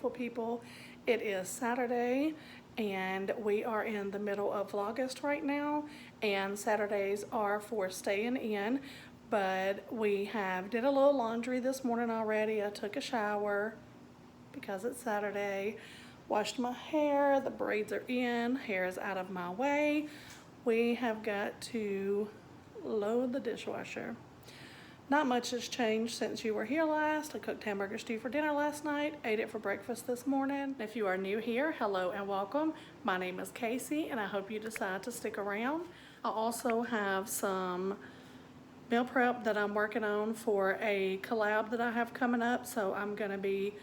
beautiful people. It is Saturday and we are in the middle of Vlogust right now, and Saturdays are for staying in, but we did a little laundry this morning already. I took a shower because it's Saturday, washed my hair, the braids are in, hair is out of my way. We have got to load the dishwasher. Not much has changed since you were here last. I cooked hamburger stew for dinner last night, ate it for breakfast this morning. If you are new here, hello and welcome. My name is Casey and I hope you decide to stick around. I also have some meal prep that I'm working on for a collab that I have coming up, so I'm gonna be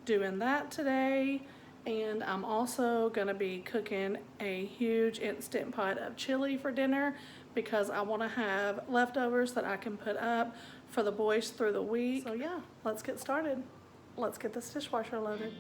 doing that today. And I'm also gonna be cooking a huge instant pot of chili for dinner because I wanna have leftovers that I can put up for the boys through the week. So yeah, let's get started. Let's get this dishwasher loaded.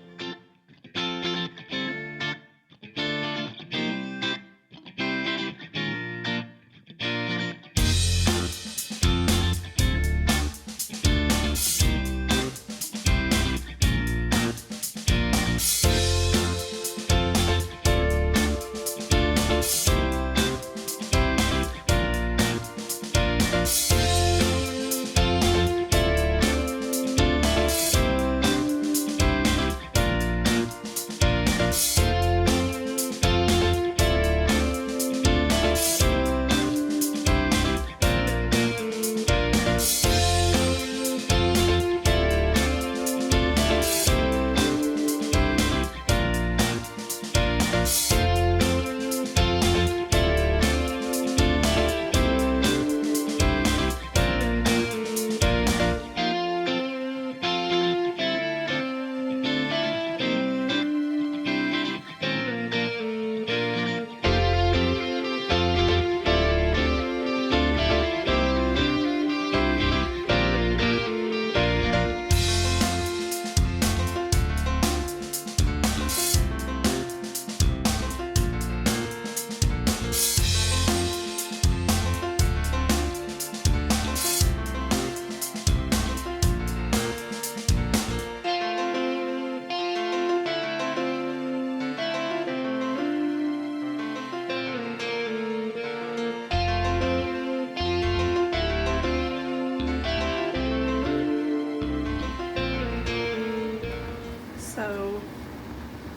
So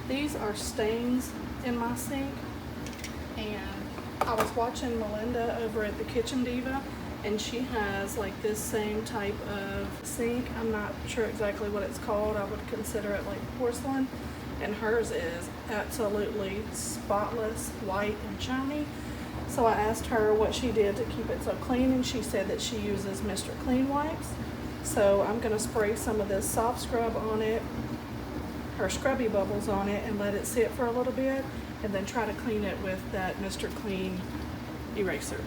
these are stains in my sink, and I was watching Melinda over at the Kitchen Diva, and she has like this same type of sink. I'm not sure exactly what it's called. I would consider it like porcelain, and hers is absolutely spotless, white and shiny. So I asked her what she did to keep it so clean, and she said that she uses Mr. Clean wipes. So I'm gonna spray some of this soft scrub on it, her scrubby bubbles on it, and let it sit for a little bit, and then try to clean it with that Mr. Clean eraser.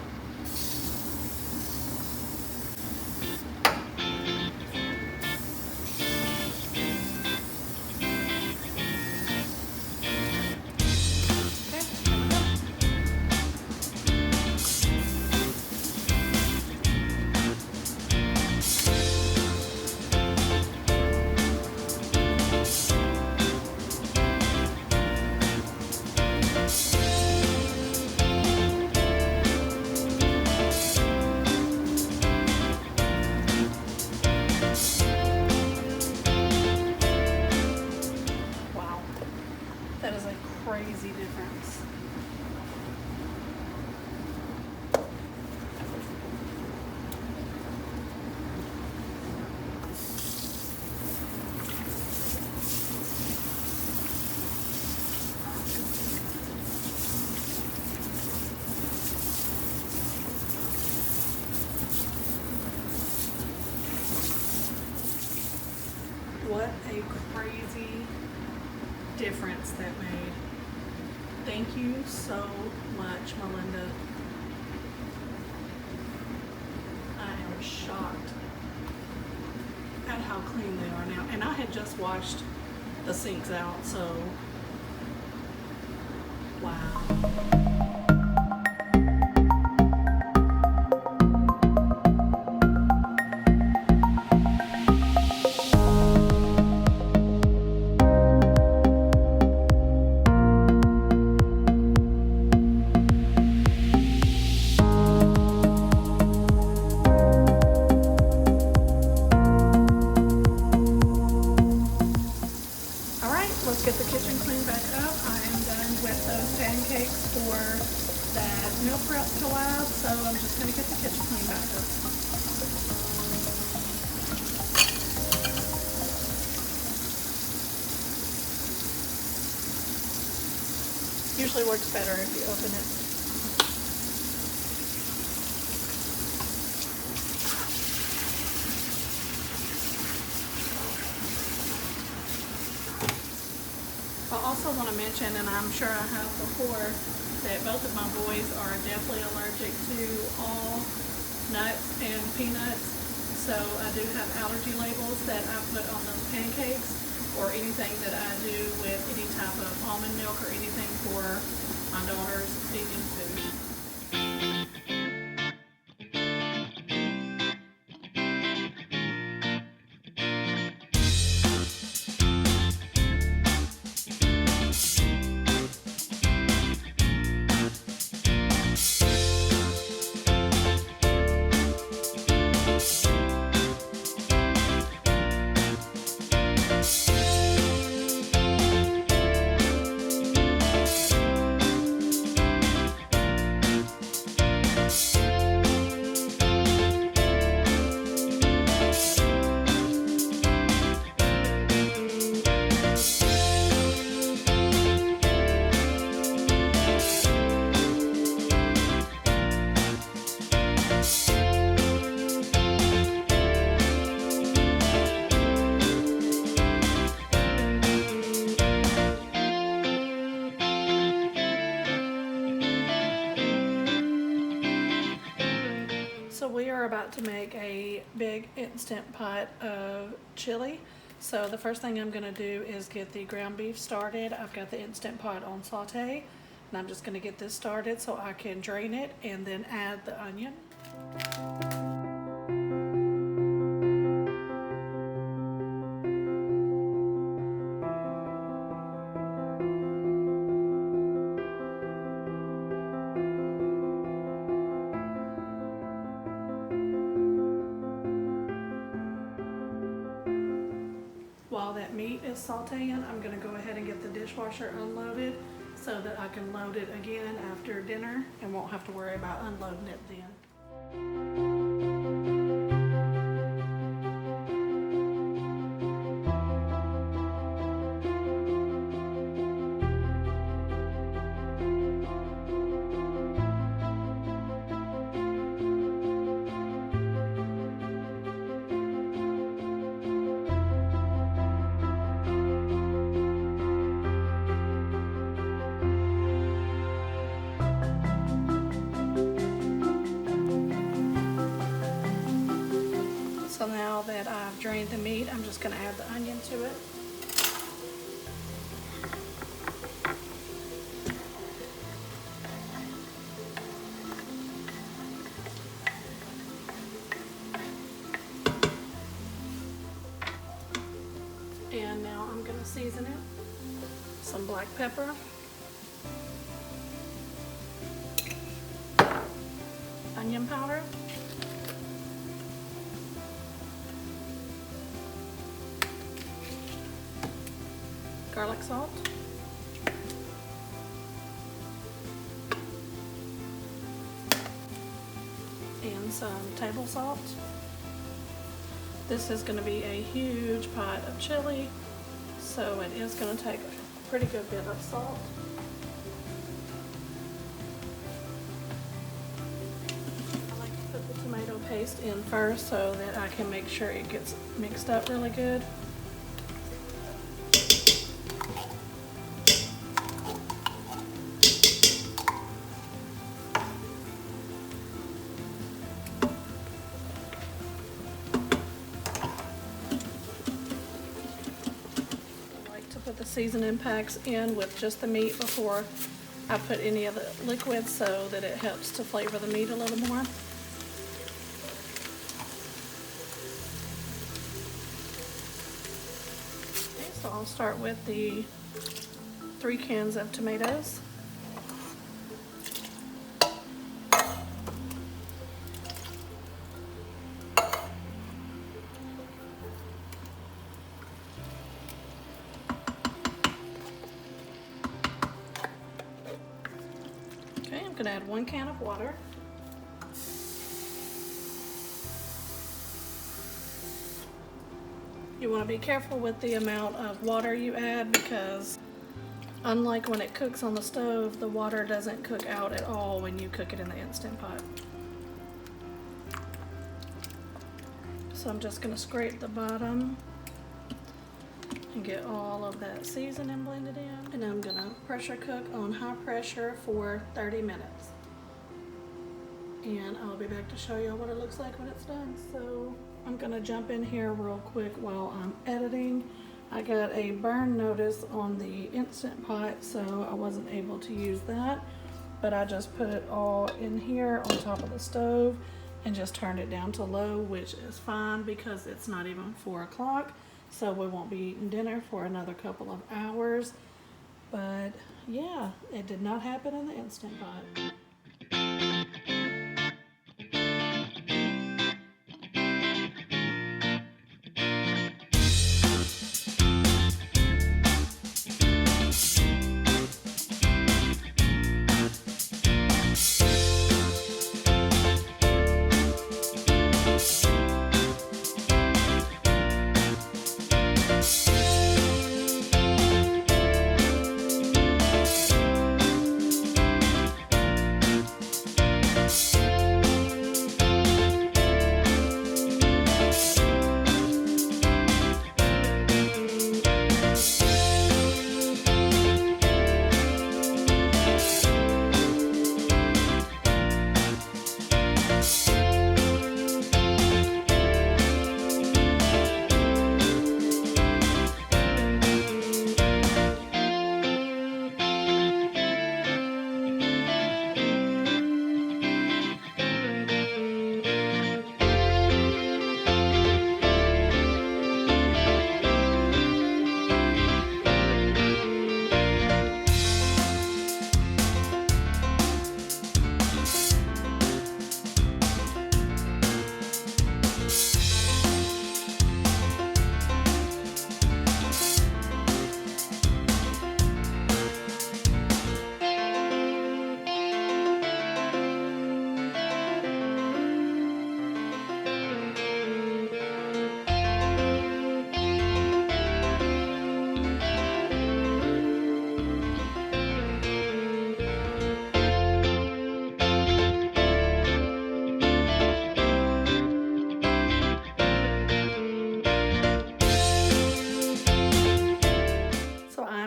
That is a crazy difference. What a crazy difference that made. Thank you so much, Melinda. I am shocked at how clean they are now. And I had just washed the sinks out, so wow. usually works better if you open it. I also want to mention, and I'm sure I have before, that both of my boys are definitely allergic to all nuts and peanuts. So I do have allergy labels that I put on those pancakes or anything that I do with any type of almond milk or anything for my daughter's eating food. So we are about to make a big instant pot of chili. So the first thing I'm going to do is get the ground beef started. I've got the instant pot on sauté, and I'm just going to get this started so I can drain it and then add the onion. While that meat is sauteing, I'm going to go ahead and get the dishwasher unloaded so that I can load it again after dinner and won't have to worry about unloading it then. So now that I've drained the meat, I'm just going to add the onion to it. And now I'm going to season it. Some black pepper. Onion powder. Garlic salt, and some table salt. This is going to be a huge pot of chili, so it is going to take a pretty good bit of salt. I like to put the tomato paste in first so that I can make sure it gets mixed up really good. Put the seasoning packs in with just the meat before I put any of the liquids so that it helps to flavor the meat a little more. Okay, so I'll start with the 3 cans of tomatoes. I'm going to add 1 can of water. You want to be careful with the amount of water you add because Unlike when it cooks on the stove, the water doesn't cook out at all when you cook it in the Instant Pot. So I'm just gonna scrape the bottom and get all of that seasoning blended in. And I'm gonna pressure cook on high pressure for 30 minutes. And I'll be back to show you what it looks like when it's done. So I'm gonna jump in here real quick while I'm editing. I got a burn notice on the Instant Pot, so I wasn't able to use that. But I just put it all in here on top of the stove and just turned it down to low, which is fine because it's not even 4 o'clock. So we won't be eating dinner for another couple of hours. But yeah, it did not happen in the Instant Pot.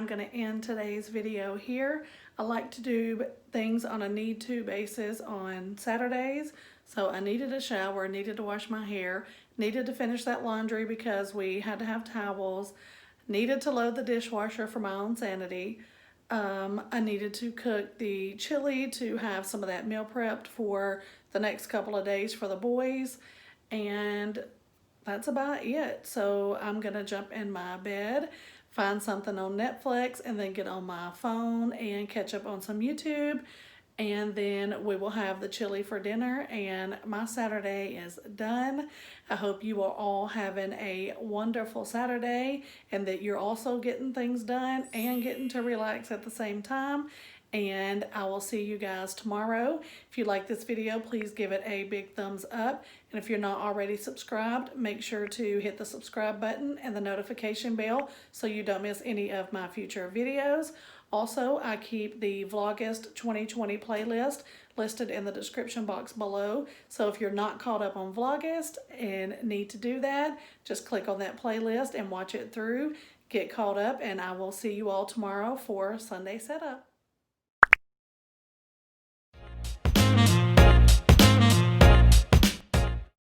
Going to end today's video here. I like to do things on a need-to basis on Saturdays. So I needed a shower, needed to wash my hair, needed to finish that laundry because we had to have towels, needed to load the dishwasher for my own sanity. I needed to cook the chili to have some of that meal prepped for the next couple of days for the boys, and that's about it. So I'm gonna jump in my bed, find something on Netflix, and then get on my phone and catch up on some YouTube. And then we will have the chili for dinner, and my Saturday is done. I hope you are all having a wonderful Saturday and that you're also getting things done and getting to relax at the same time. And I will see you guys tomorrow. If you like this video, please give it a big thumbs up. And if you're not already subscribed, make sure to hit the subscribe button and the notification bell so you don't miss any of my future videos. Also, I keep the Vlogust 2020 playlist listed in the description box below. So if you're not caught up on Vlogust and need to do that, just click on that playlist and watch it through. Get caught up, and I will see you all tomorrow for Sunday Setup.